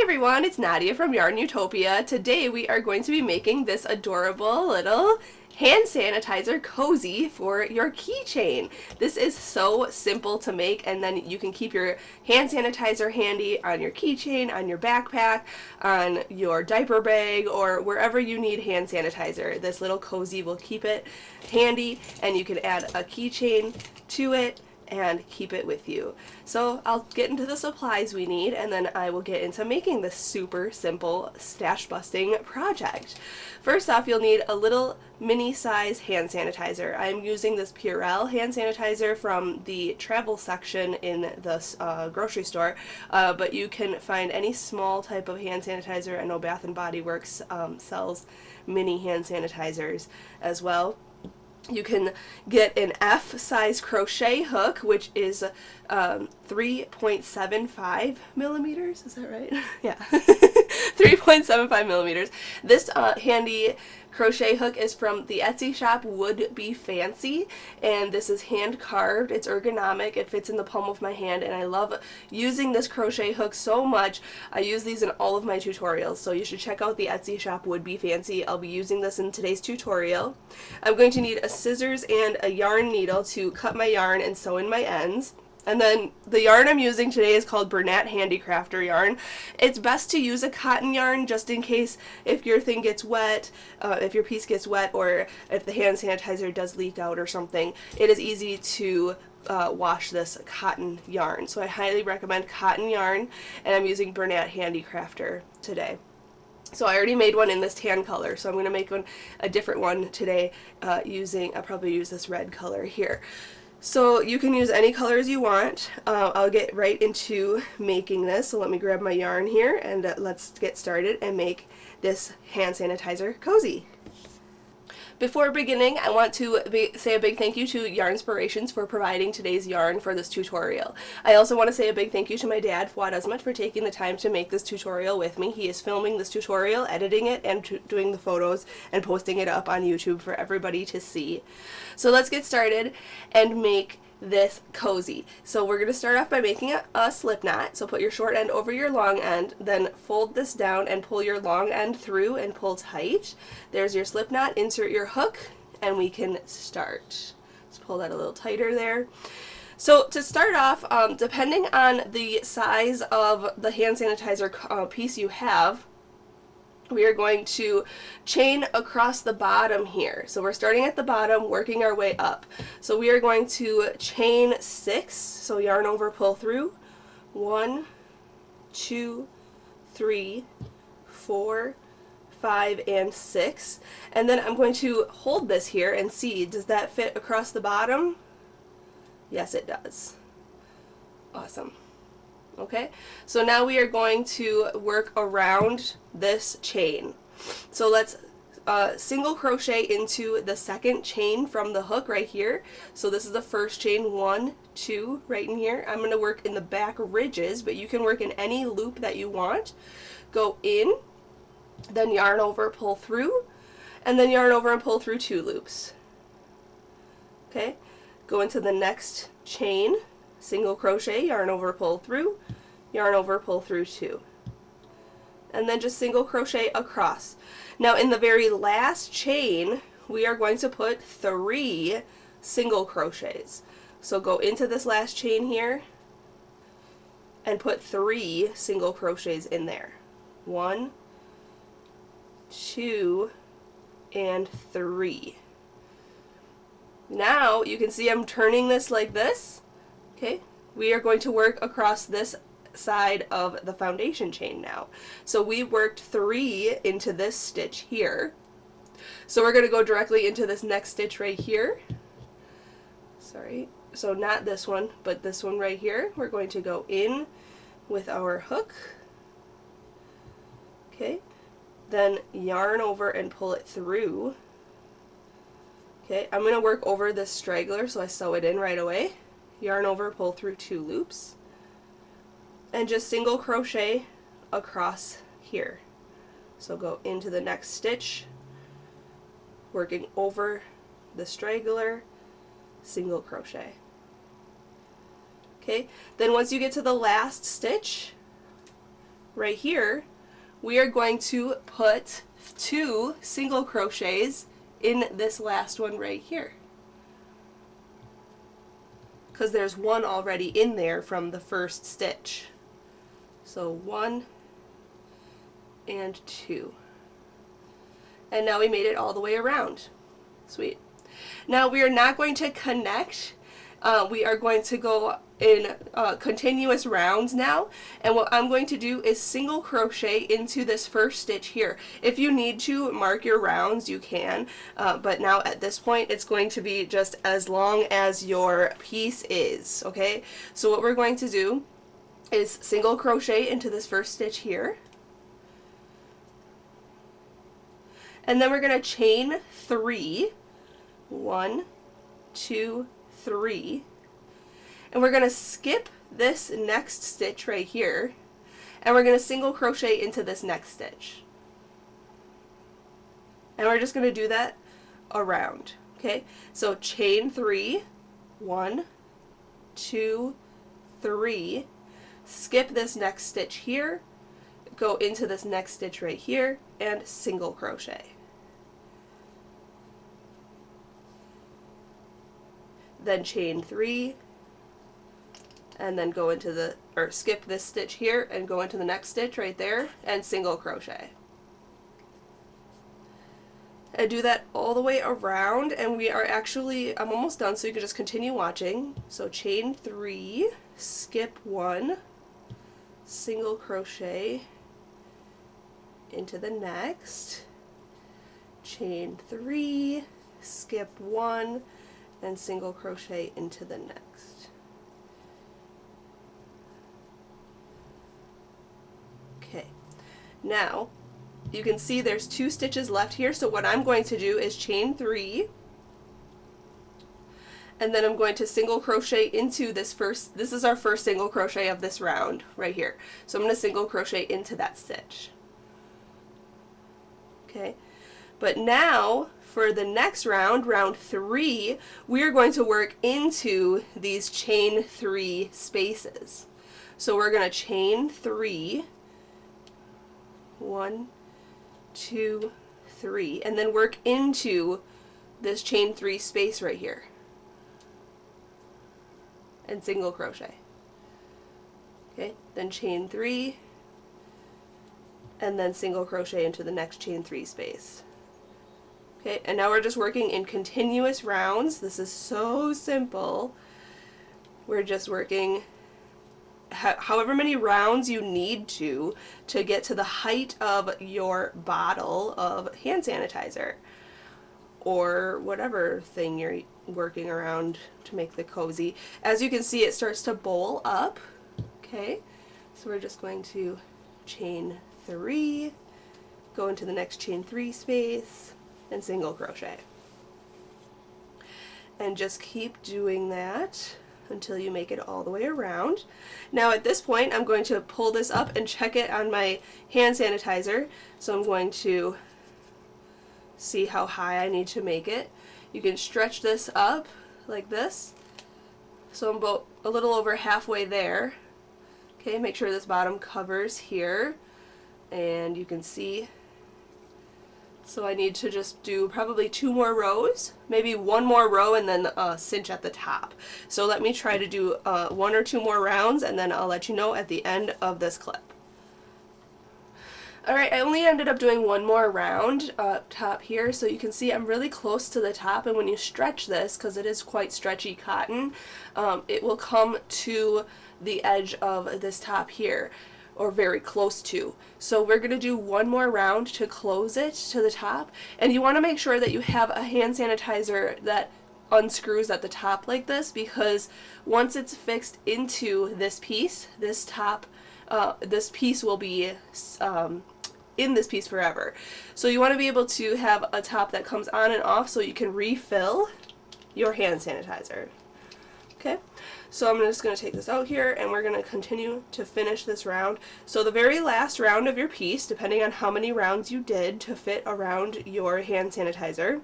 everyone, it's Nadia from YARNutopia. Today we are going to be making this adorable little hand sanitizer cozy for your keychain. This is so simple to make, and then you can keep your hand sanitizer handy on your keychain, on your backpack, on your diaper bag, or wherever you need hand sanitizer. This little cozy will keep it handy, and you can add a keychain to it and keep it with you. So I'll get into the supplies we need, and then I will get into making this super simple stash busting project. First off, you'll need a little mini size hand sanitizer. I'm using this Purell hand sanitizer from the travel section in the grocery store, but you can find any small type of hand sanitizer. I know Bath & Body Works sells mini hand sanitizers as well. You can get an F size crochet hook, which is 3.75 millimeters. Is that right? Yeah. 3.75 millimeters. This handy crochet hook is from the Etsy shop Would Be Fancy, and this is hand carved. It's ergonomic. It fits in the palm of my hand, and I love using this crochet hook so much. I use these in all of my tutorials, so you should check out the Etsy shop Would Be Fancy. I'll be using this in today's tutorial. I'm going to need a scissors and a yarn needle to cut my yarn and sew in my ends. And then the yarn I'm using today is called Bernat Handicrafter yarn. It's best to use a cotton yarn just in case if your thing gets wet, if your piece gets wet, or if the hand sanitizer does leak out or something. It is easy to wash this cotton yarn. So I highly recommend cotton yarn, and I'm using Bernat Handicrafter today. So I already made one in this tan color, so I'm going to make a different one today I'll probably use this red color here. So you can use any colors you want. I'll get right into making this. So let me grab my yarn here, and let's get started and make this hand sanitizer cozy. Before beginning, I want to say a big thank you to YARNspirations for providing today's yarn for this tutorial. I also want to say a big thank you to my dad, Fuad, Azmat, for taking the time to make this tutorial with me. He is filming this tutorial, editing it, and doing the photos and posting it up on YouTube for everybody to see. So let's get started and make this cozy. So we're going to start off by making a slip knot. So put your short end over your long end, then fold this down and pull your long end through and pull tight. There's your slip knot. Insert your hook and we can start. Let's pull that a little tighter there. So to start off, depending on the size of the hand sanitizer piece you have, we are going to chain across the bottom here. So we're starting at the bottom, working our way up. So we are going to chain 6, so yarn over, pull through, 1, 2, 3, 4, 5, and 6. And then I'm going to hold this here and see, does that fit across the bottom? Yes, it does. Awesome. Okay, so now we are going to work around this chain. So let's single crochet into the second chain from the hook right here. So this is the first chain, 1, 2, right in here. I'm going to work in the back ridges, but you can work in any loop that you want. Go in, then yarn over, pull through, and then yarn over and pull through 2 loops. Okay, go into the next chain, single crochet, yarn over, pull through, yarn over, pull through 2. And then just single crochet across. Now in the very last chain, we are going to put 3 single crochets. So go into this last chain here and put 3 single crochets in there. 1, 2, and 3. Now you can see I'm turning this like this. Okay, we are going to work across this side of the foundation chain now. So we worked 3 into this stitch here. So we're going to go directly into this next stitch right here. Sorry, so not this one, but this one right here. We're going to go in with our hook. Okay, then yarn over and pull it through. Okay, I'm going to work over this straggler, so I sew it in right away. Yarn over, pull through 2 loops, and just single crochet across here. So go into the next stitch, working over the straggler, single crochet. Okay, then once you get to the last stitch, right here, we are going to put 2 single crochets in this last one right here, because there's one already in there from the first stitch. So 1 and 2. And now we made it all the way around. Sweet. Now we are not going to connect. We are going to go in continuous rounds now, and what I'm going to do is single crochet into this first stitch here. If you need to mark your rounds, you can, but now at this point it's going to be just as long as your piece is, okay? So what we're going to do is single crochet into this first stitch here, and then we're going to chain 3, 1, 2, 3, and we're going to skip this next stitch right here, and we're going to single crochet into this next stitch. And we're just going to do that around, okay? So chain 3, 1, 2, 3, skip this next stitch here, go into this next stitch right here, and single crochet. Then chain 3, and then go into the, or skip this stitch here and go into the next stitch right there and single crochet. And do that all the way around, and we are actually, I'm almost done, so you can just continue watching. So chain 3, skip 1, single crochet into the next, chain 3, skip 1, and single crochet into the next. Okay, now you can see there's 2 stitches left here, so what I'm going to do is chain 3, and then I'm going to single crochet into this first, this is our first single crochet of this round right here. So I'm going to single crochet into that stitch. Okay, but now for the next round, round 3, we are going to work into these chain 3 spaces. So we're going to chain 3, 1, 2, 3, and then work into this chain 3 space right here and single crochet. Okay, then chain 3, and then single crochet into the next chain 3 space. Okay, and now we're just working in continuous rounds. This is so simple. We're just working however many rounds you need to get to the height of your bottle of hand sanitizer or whatever thing you're working around to make the cozy. As you can see, it starts to bowl up. Okay, so we're just going to chain 3, go into the next chain 3 space, and single crochet. And just keep doing that until you make it all the way around. Now at this point I'm going to pull this up and check it on my hand sanitizer. So I'm going to see how high I need to make it. You can stretch this up like this. So I'm about a little over halfway there. Okay, make sure this bottom covers here, and you can see. So I need to just do probably 2 more rows, maybe 1 more row, and then cinch at the top. So let me try to do 1 or 2 more rounds, and then I'll let you know at the end of this clip. Alright, I only ended up doing 1 more round up top here, so you can see I'm really close to the top, and when you stretch this, because it is quite stretchy cotton, it will come to the edge of this top here, or very close to. So we're going to do 1 more round to close it to the top, and you want to make sure that you have a hand sanitizer that unscrews at the top like this, because once it's fixed into this piece, this top, this piece will be in this piece forever. So you want to be able to have a top that comes on and off so you can refill your hand sanitizer. Okay, so I'm just going to take this out here, and we're going to continue to finish this round. So the very last round of your piece, depending on how many rounds you did to fit around your hand sanitizer,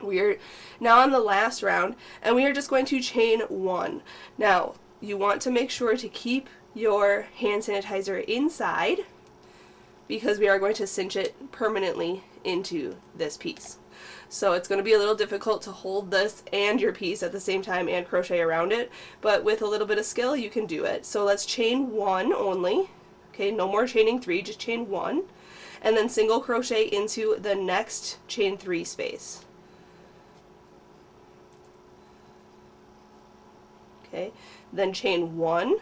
we are now on the last round, and we are just going to chain 1. Now, you want to make sure to keep your hand sanitizer inside, because we are going to cinch it permanently into this piece. So it's going to be a little difficult to hold this and your piece at the same time and crochet around it, but with a little bit of skill you can do it. So let's chain 1 only. Okay, no more chaining 3, just chain 1, and then single crochet into the next chain 3 space. Okay, then chain 1,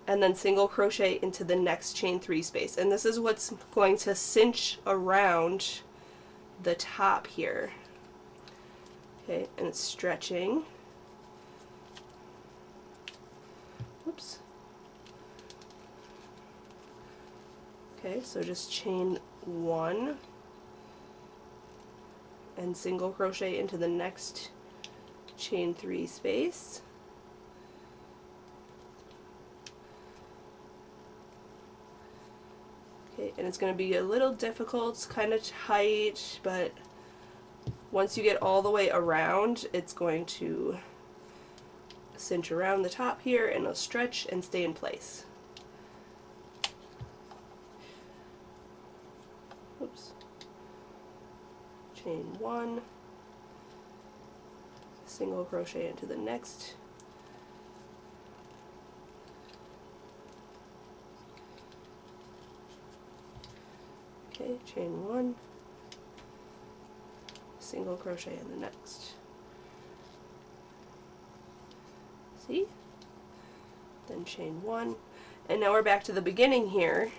and then single crochet into the next chain 3 space. And this is what's going to cinch around the top here. Okay, and it's stretching. Oops. Okay, so just chain 1 and single crochet into the next chain 3 space. Okay, and it's going to be a little difficult, it's kind of tight, but once you get all the way around, it's going to cinch around the top here and it'll stretch and stay in place. Oops. Chain 1, single crochet into the next, okay, chain 1, single crochet in the next. See? Then chain 1, and now we're back to the beginning here.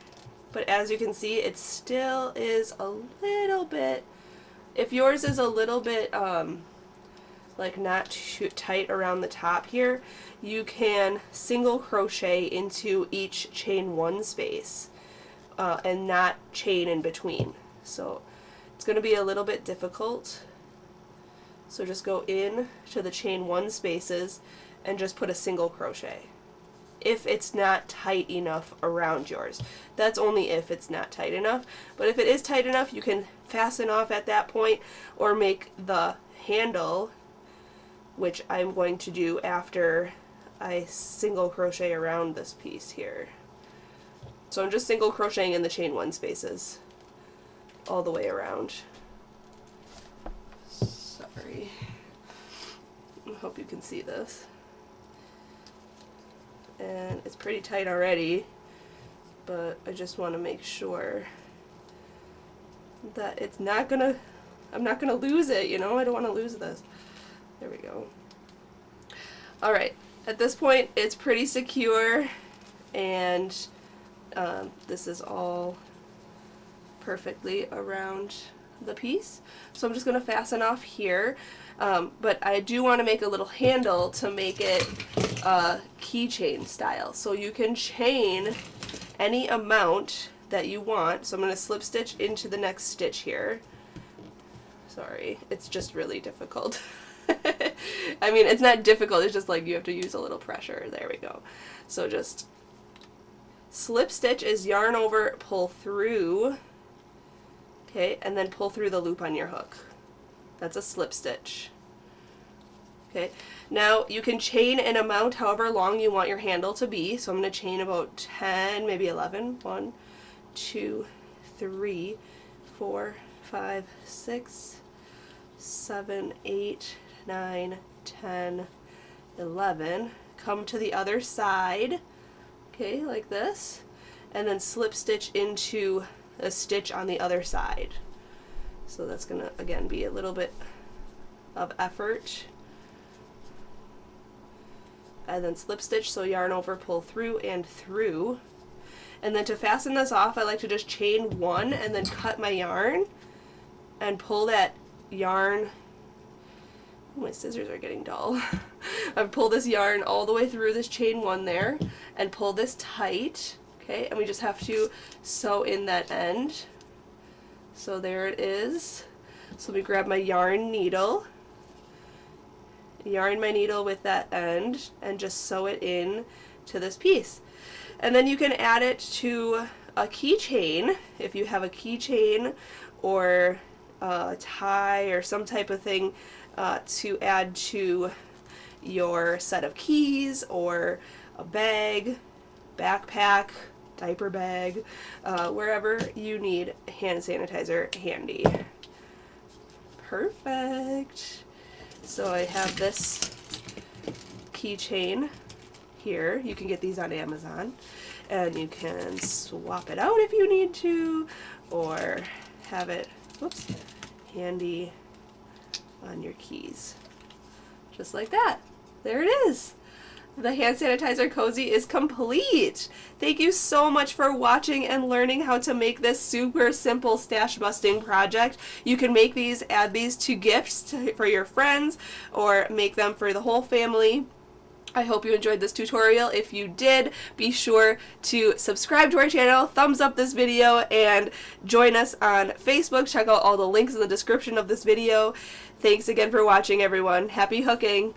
But as you can see, it still is a little bit, if yours is a little bit like not too tight around the top here, you can single crochet into each chain 1 space and not chain in between. So it's going to be a little bit difficult. So just go in to the chain 1 spaces and just put a single crochet. If it's not tight enough around yours. That's only if it's not tight enough. But if it is tight enough, you can fasten off at that point or make the handle, which I'm going to do after I single crochet around this piece here. So I'm just single crocheting in the chain 1 spaces all the way around. Sorry. I hope you can see this. And it's pretty tight already, but I just want to make sure that it's not gonna, I'm not gonna lose it, you know, I don't want to lose this. There we go. Alright, at this point it's pretty secure, and this is all perfectly around the piece. So I'm just going to fasten off here, but I do want to make a little handle to make it keychain style. So you can chain any amount that you want. So I'm going to slip stitch into the next stitch here. Sorry, it's just really difficult. I mean, it's not difficult, it's just like you have to use a little pressure. There we go. So just slip stitch is yarn over, pull through, okay, and then pull through the loop on your hook. That's a slip stitch. Okay, now you can chain an amount however long you want your handle to be. So I'm going to chain about 10, maybe 11. 1, 2, 3, 4, 5, 6, 7, 8, 9, 10, 11. Come to the other side, okay, like this, and then slip stitch into a stitch on the other side. So that's going to, again, be a little bit of effort. And then slip stitch, so yarn over, pull through and through. And then to fasten this off, I like to just chain 1 and then cut my yarn and pull that yarn. Oh, my scissors are getting dull. I've pulled this yarn all the way through this chain 1 there and pull this tight. Okay, and we just have to sew in that end. So there it is. So let me grab my yarn needle, yarn my needle with that end, and just sew it in to this piece. And then you can add it to a keychain if you have a keychain or a tie or some type of thing to add to your set of keys or a bag, backpack, diaper bag, wherever you need hand sanitizer handy. Perfect. So I have this keychain here. You can get these on Amazon, and you can swap it out if you need to, or have it, whoops, handy on your keys. Just like that. There it is. The hand sanitizer cozy is complete. Thank you so much for watching and learning how to make this super simple stash busting project. You can make these, add these to gifts for your friends, or make them for the whole family. I hope you enjoyed this tutorial. If you did, be sure to subscribe to our channel, thumbs up this video, and join us on Facebook. Check out all the links in the description of this video. Thanks again for watching, everyone. Happy hooking!